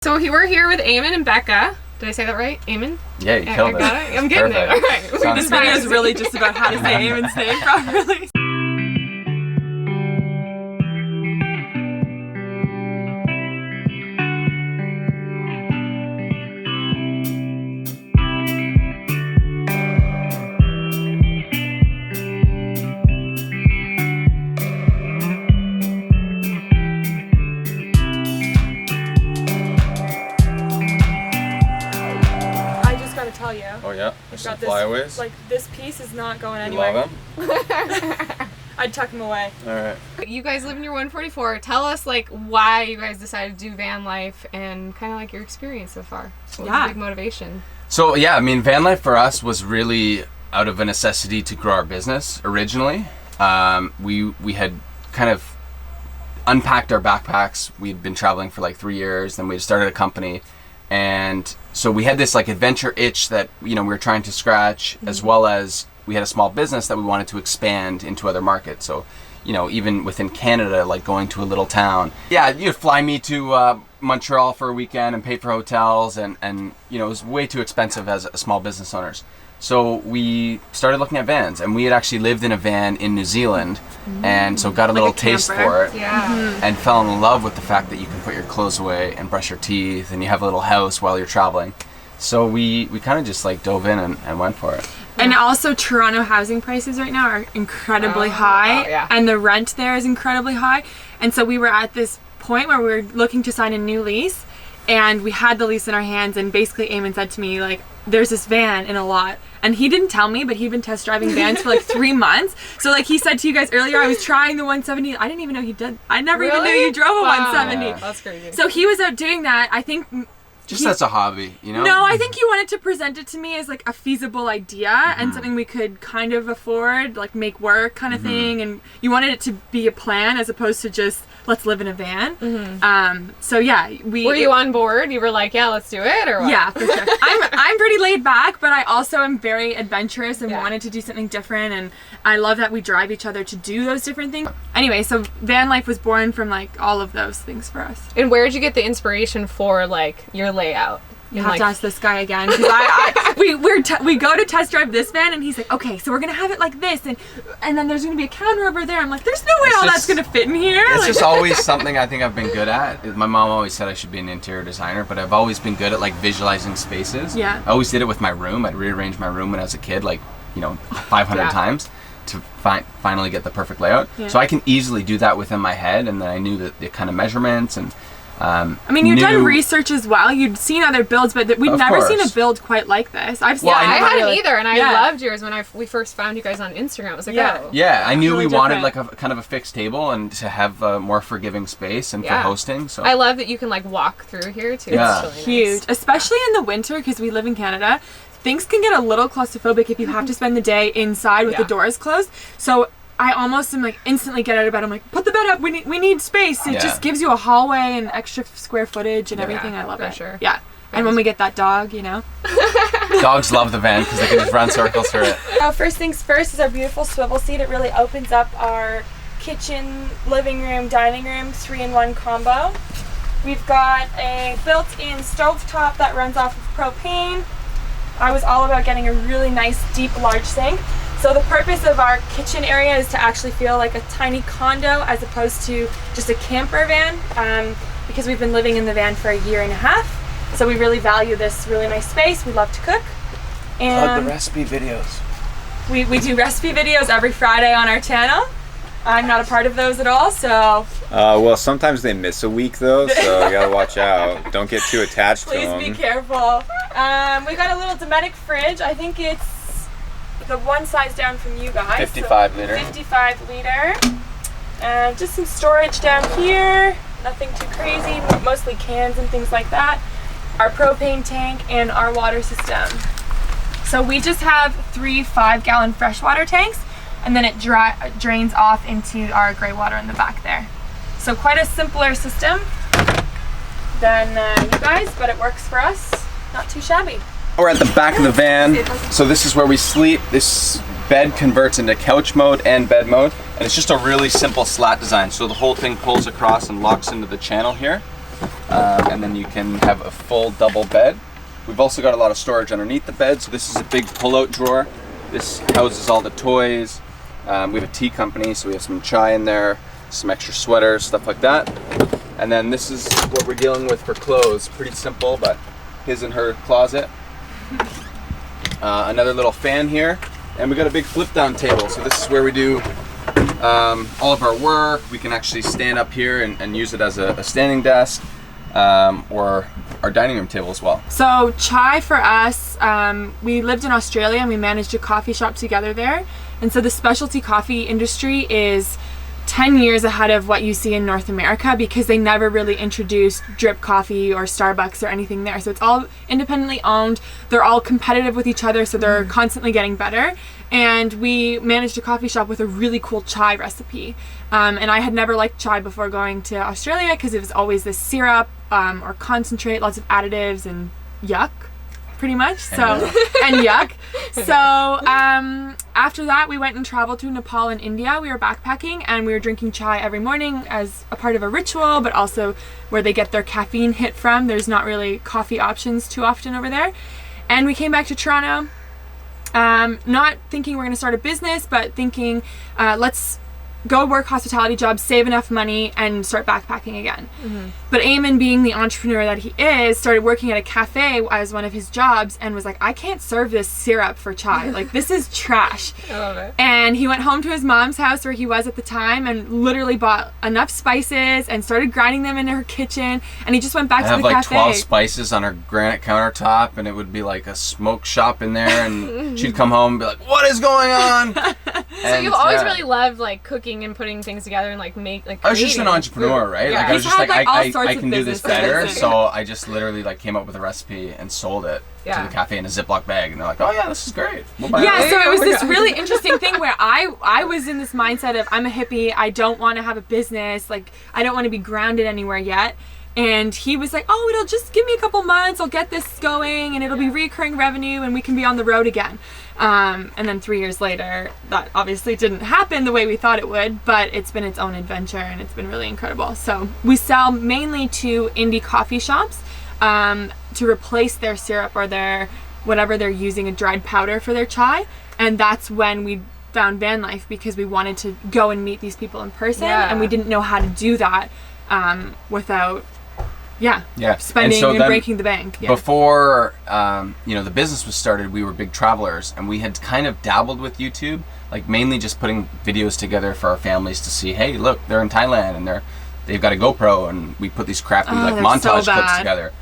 So we're here with Eamon and Becca. Did I say that right? Eamon? Yeah, you killed it. I'm getting it. All right. This video is really just about how to say Eamon's name properly. Tell you. Oh yeah, there's some this, flyaways. Like this piece is not going You anywhere. love them? I'd tuck them away. All right. You guys live in your 144. Tell us like why you guys decided to do van life and kind of like your experience so far. What was the big motivation? So yeah, I mean, van life for us was really out of a necessity to grow our business originally. We had kind of unpacked our backpacks. We'd been traveling for like 3 years, then we started a company. And so we had this like adventure itch that, you know, we were trying to scratch, as well as we had a small business that we wanted to expand into other markets. So, you know, even within Canada, like going to a little town. Yeah, you'd fly me to Montreal for a weekend and pay for hotels and, you know, it was way too expensive as a small business owners. So we started looking at vans, and we had actually lived in a van in New Zealand, and so got a little taste for it, and fell in love with the fact that you can put your clothes away and brush your teeth, and you have a little house while you're traveling. So we kind of just like dove in and went for it. And also Toronto housing prices right now are incredibly high, and the rent there is incredibly high. And so we were at this point where we were looking to sign a new lease, and we had the lease in our hands, and basically Eamon said to me, like, there's this van in a lot. And he didn't tell me, but he'd been test driving vans for like 3 months. So like he said to you guys earlier, I was trying the 170. I didn't even know he did. I never even knew you drove a 170. Yeah. That's crazy. So he was out doing that. I think just as a hobby, you know? No, I think he wanted to present it to me as like a feasible idea and something we could kind of afford, like make work kind of thing. And you wanted it to be a plan as opposed to just let's live in a van. So yeah, were you on board? You were like, yeah, let's do it, or what? Yeah, for sure. I'm pretty laid back, but I also am very adventurous and wanted to do something different. And I love that we drive each other to do those different things. Anyway, so van life was born from like all of those things for us. And where did you get the inspiration for like your layout? You have to ask this guy again, because we go to test drive this van, and he's like, okay, so we're gonna have it like this, and then there's gonna be a counter over there. I'm like, there's no way that's gonna fit in here. It's just always something I think I've been good at. My mom always said I should be an interior designer, but I've always been good at like visualizing spaces. Yeah. I always did it with my room. I'd rearrange my room when I was a kid, like, you know, 500 times to finally get the perfect layout. Yeah. So I can easily do that within my head, and then I knew the kind of measurements and. I mean, you've done research as well. You'd seen other builds, but we'd never seen a build quite like this. I hadn't either, and I loved yours when we first found you guys on Instagram. I was like, yeah, I knew we wanted like a kind of a fixed table and to have a more forgiving space and for hosting. So I love that you can like walk through here too. Yeah. It's really huge, especially in the winter because we live in Canada. Things can get a little claustrophobic if you have to spend the day inside with the doors closed. So I almost am like instantly get out of bed. I'm like, put the bed up. We need space. It just gives you a hallway and extra square footage and everything. I love it. Sure. Yeah. And when we get that dog, you know. Dogs love the van because they can just run circles through it. First things first is our beautiful swivel seat. It really opens up our kitchen, living room, dining room, 3-in-1 combo. We've got a built-in stovetop that runs off of propane. I was all about getting a really nice, deep, large sink. So the purpose of our kitchen area is to actually feel like a tiny condo as opposed to just a camper van, because we've been living in the van for a year and a half. So we really value this really nice space. We love to cook. And love the recipe videos. We do recipe videos every Friday on our channel. I'm not a part of those at all, so... well, sometimes they miss a week, though, so you gotta watch out. Don't get too attached to them. Please be careful. We got a little Dometic fridge. I think it's the one size down from you guys. 55 liter. 55 liter. Just some storage down here. Nothing too crazy, mostly cans and things like that. Our propane tank and our water system. So we just have 3 5-gallon freshwater tanks, and then it drains off into our gray water in the back there. So quite a simpler system than you guys, but it works for us. Not too shabby. We're at the back of the van, so this is where we sleep. This bed converts into couch mode and bed mode, and it's just a really simple slat design. So the whole thing pulls across and locks into the channel here. and then you can have a full double bed. We've also got a lot of storage underneath the bed. So this is a big pull-out drawer. This houses all the toys. We have a tea company, so we have some chai in there, some extra sweaters, stuff like that. And then this is what we're dealing with for clothes. Pretty simple, but his and her closet. Another little fan here. And we got a big flip down table. So this is where we do all of our work. We can actually stand up here and use it as a standing desk, or our dining room table as well. So chai for us, we lived in Australia and we managed a coffee shop together there. And so the specialty coffee industry is 10 years ahead of what you see in North America, because they never really introduced drip coffee or Starbucks or anything there. So it's all independently owned. They're all competitive with each other, so they're constantly getting better. And we managed a coffee shop with a really cool chai recipe. And I had never liked chai before going to Australia, because it was always this syrup or concentrate, lots of additives and yuck, pretty much. So and yuck. So after that, we went and traveled to Nepal and India. We were backpacking and we were drinking chai every morning as a part of a ritual, but also where they get their caffeine hit from. There's not really coffee options too often over there. And we came back to Toronto, not thinking we're going to start a business, but thinking let's go work hospitality jobs, save enough money, and start backpacking again. But Eamon, being the entrepreneur that he is, started working at a cafe as one of his jobs and was like, I can't serve this syrup for chai. Like, this is trash. I love it. And he went home to his mom's house where he was at the time and literally bought enough spices and started grinding them in her kitchen. And he just went back to the have like cafe. 12 spices on her granite countertop, and it would be like a smoke shop in there, and she'd come home and be like, what is going on? So you've always really loved like cooking and putting things together and like I was just an entrepreneur, right? Yeah. Like I was He's just had, like, like, all I sorts can of do this businesses. better. So I just literally like came up with a recipe and sold it to the cafe in a Ziploc bag, and they're like, oh yeah, this is great. We'll buy Yeah, it. so it was this really interesting thing where I was in this mindset of, I'm a hippie, I don't want to have a business, like I don't want to be grounded anywhere yet. And he was like, oh, it'll just give me a couple months, I'll get this going and it'll be recurring revenue and we can be on the road again. And then 3 years later, that obviously didn't happen the way we thought it would, but it's been its own adventure and it's been really incredible. So we sell mainly to indie coffee shops to replace their syrup or their whatever they're using, a dried powder for their chai. And that's when we found van life, because we wanted to go and meet these people in person, and we didn't know how to do that without spending and breaking the bank. Before the business was started, we were big travelers, and we had kind of dabbled with YouTube, like mainly just putting videos together for our families to see, hey, look, they're in Thailand and they've got a GoPro, and we put these crappy montage clips together.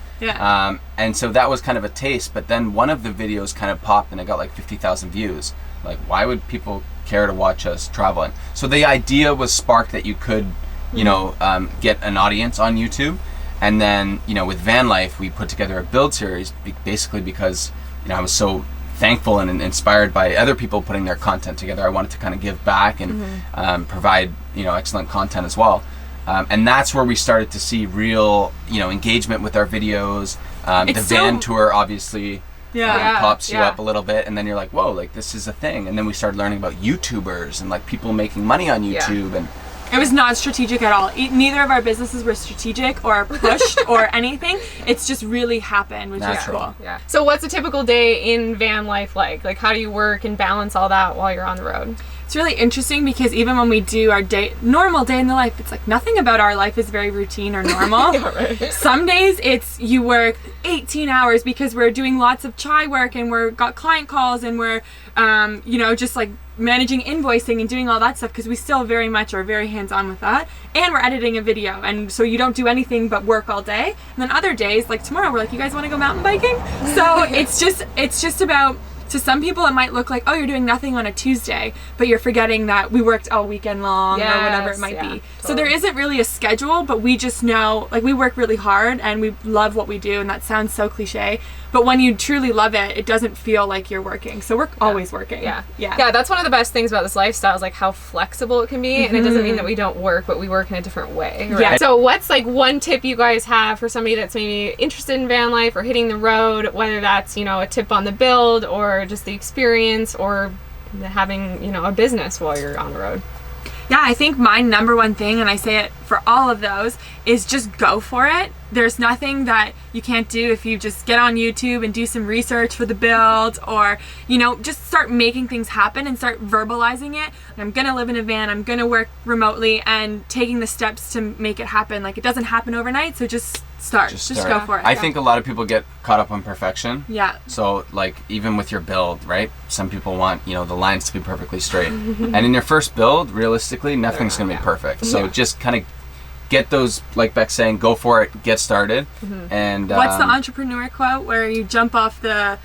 And so that was kind of a taste, but then one of the videos kind of popped and it got like 50,000 views. Like, why would people care to watch us traveling? So the idea was sparked that you could get an audience on YouTube. And then, with van life, we put together a build series basically because, I was so thankful and inspired by other people putting their content together. I wanted to kind of give back and provide, excellent content as well. And that's where we started to see real, engagement with our videos. The van tour obviously pops you up a little bit, and then you're like, whoa, like this is a thing. And then we started learning about YouTubers and like people making money on YouTube and it was not strategic at all. Neither of our businesses were strategic or pushed or anything. It's just really happened, which is cool. Yeah. So what's a typical day in van life like? Like, how do you work and balance all that while you're on the road? It's really interesting because even when we do our normal day in the life, it's like nothing about our life is very routine or normal. Some days it's you work 18 hours because we're doing lots of chai work and we're got client calls and we're just like managing invoicing and doing all that stuff, because we still very much are very hands-on with that, and we're editing a video, and so you don't do anything but work all day. And then other days, like tomorrow, we're like, you guys want to go mountain biking? So it's just about, to some people it might look like, oh, you're doing nothing on a Tuesday, but you're forgetting that we worked all weekend long or whatever it might be. Totally. So there isn't really a schedule, but we just know, like, we work really hard and we love what we do, and that sounds so cliche, but when you truly love it, it doesn't feel like you're working. So we're always working. Yeah, that's one of the best things about this lifestyle is like how flexible it can be, and it doesn't mean that we don't work, but we work in a different way. Right? Yeah. So what's like one tip you guys have for somebody that's maybe interested in van life or hitting the road, whether that's, a tip on the build or just the experience or having, a business while you're on the road? Yeah, I think my number one thing, and I say it for all of those, is just go for it. There's nothing that you can't do if you just get on YouTube and do some research for the build, or, you know, just start making things happen and start verbalizing it. I'm gonna live in a van, I'm gonna work remotely, and taking the steps to make it happen. Like, it doesn't happen overnight, so just start. Just go for it. I think a lot of people get caught up on perfection. Yeah. So, like, even with your build, right? Some people want, you know, the lines to be perfectly straight. And in your first build, realistically, nothing's going to be perfect. So just kind of get those, like Bec's saying, go for it, get started. And what's the entrepreneur quote where you jump off the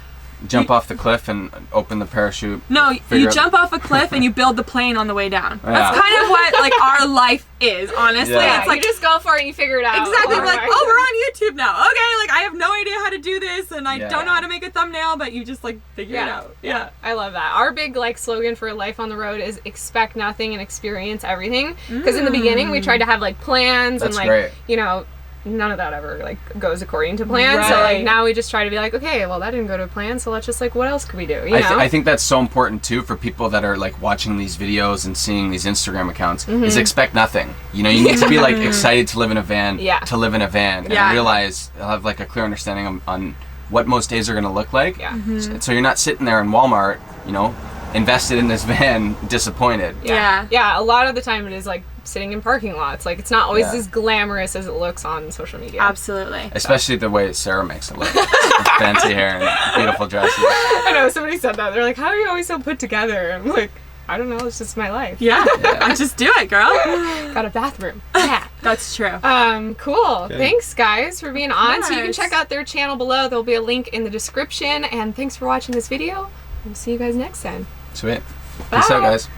cliff and open the parachute? No, you jump off a cliff and you build the plane on the way down. Yeah. That's kind of what like our life is, honestly. Yeah. It's like, you just go for it and you figure it out. exactly. We're like, oh, we're on YouTube now. Okay, like I have no idea how to do this, and I don't know how to make a thumbnail, but you just like figure it out. Yeah. I love that. Our big like slogan for life on the road is expect nothing and experience everything. Because in the beginning we tried to have like plans and like great. you know, none of that ever like goes according to plan. So like now we just try to be like, okay, well that didn't go to plan, so let's just like, what else could we do? You know? I think that's so important too for people that are like watching these videos and seeing these Instagram accounts is expect nothing. You know, you need to be like excited to live in a van, to live in a van, and realize have like a clear understanding on what most days are going to look like. So you're not sitting there in Walmart, you know, invested in this van, disappointed. Yeah. A lot of the time it is like sitting in parking lots. Like, it's not always as glamorous as it looks on social media. Absolutely. Especially the way Sarah makes it look. Fancy hair and beautiful dresses. I know, somebody said that. They're like, how are you always so put together? I'm like, I don't know, it's just my life. Yeah. I just do it, girl. Got a bathroom. Yeah. That's true. Cool. Okay. Thanks, guys, for being on. So you can check out their channel below. There'll be a link in the description. And thanks for watching this video. We'll see you guys next time. Sweet. Bye. Peace out, guys.